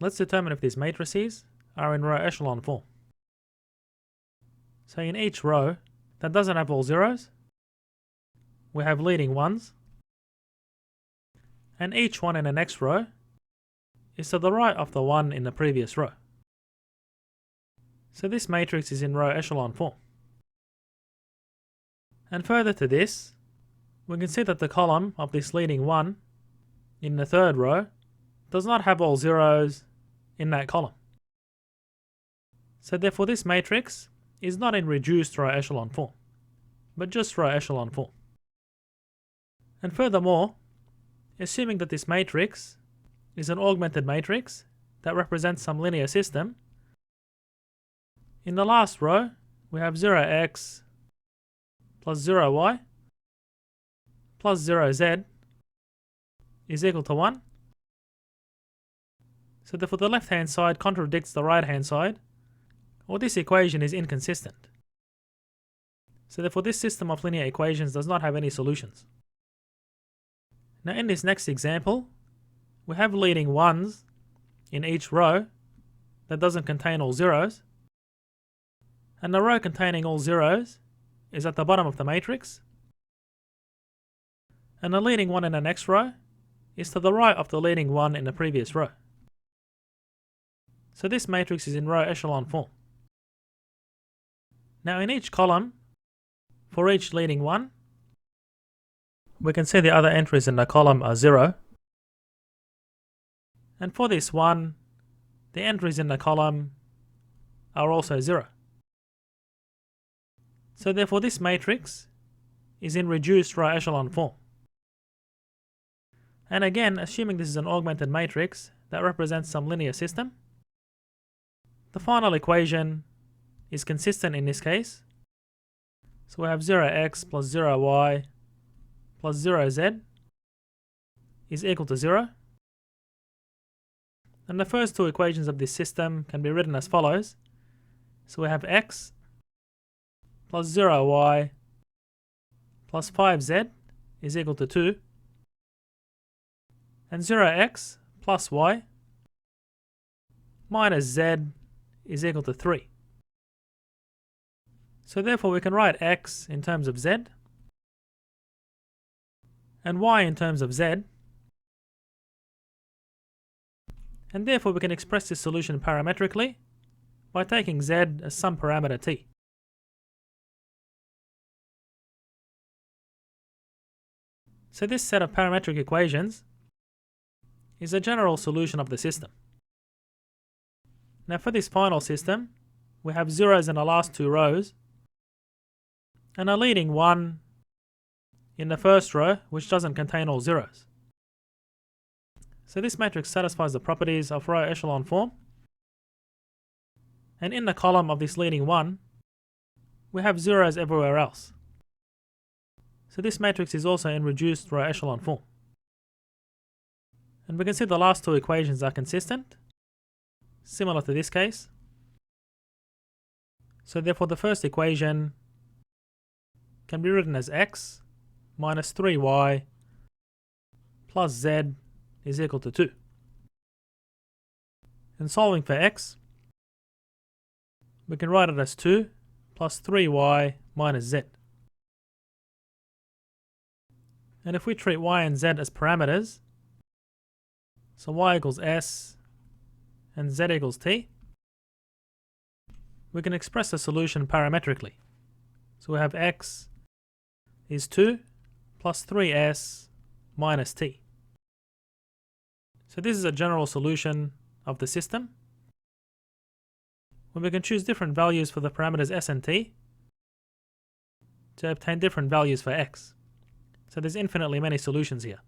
let's determine if these matrices are in row-echelon form. So in each row that doesn't have all zeros, we have leading ones, and each one in the next row is to the right of the one in the previous row. So this matrix is in row-echelon form. And further to this, we can see that the column of this leading one in the third row does not have all zeros in that column. So therefore this matrix is not in reduced row-echelon form, but just row-echelon form. And furthermore, assuming that this matrix is an augmented matrix that represents some linear system, in the last row we have 0x plus 0y plus 0z is equal to 1. So therefore the left hand side contradicts the right hand side, or this equation is inconsistent. So therefore this system of linear equations does not have any solutions. Now in this next example, we have leading ones in each row that doesn't contain all zeros, and the row containing all zeros is at the bottom of the matrix, and the leading one in the next row is to the right of the leading one in the previous row. So this matrix is in row-echelon form. Now in each column, for each leading one, we can see the other entries in the column are 0. And for this one, the entries in the column are also 0. So therefore this matrix is in reduced row-echelon form. And again, assuming this is an augmented matrix that represents some linear system, the final equation is consistent in this case. So we have 0x plus 0y plus 0z is equal to 0. And the first two equations of this system can be written as follows. So we have x plus 0y plus 5z is equal to 2. And 0x plus y minus z is equal to 3. So therefore we can write x in terms of z and y in terms of z, and therefore we can express this solution parametrically by taking z as some parameter t. So this set of parametric equations is a general solution of the system. Now for this final system, we have zeros in the last two rows and a leading one in the first row which doesn't contain all zeros. So this matrix satisfies the properties of row-echelon form, and in the column of this leading one we have zeros everywhere else. So this matrix is also in reduced row-echelon form. And we can see the last two equations are consistent, similar to this case. So therefore the first equation can be written as x minus 3y plus z is equal to 2. And solving for x, we can write it as 2 plus 3y minus z. And if we treat y and z as parameters, so y equals s and z equals t, we can express the solution parametrically. So we have x is 2 plus 3s minus t. So this is a general solution of the system, when we can choose different values for the parameters s and t to obtain different values for x. So there's infinitely many solutions here.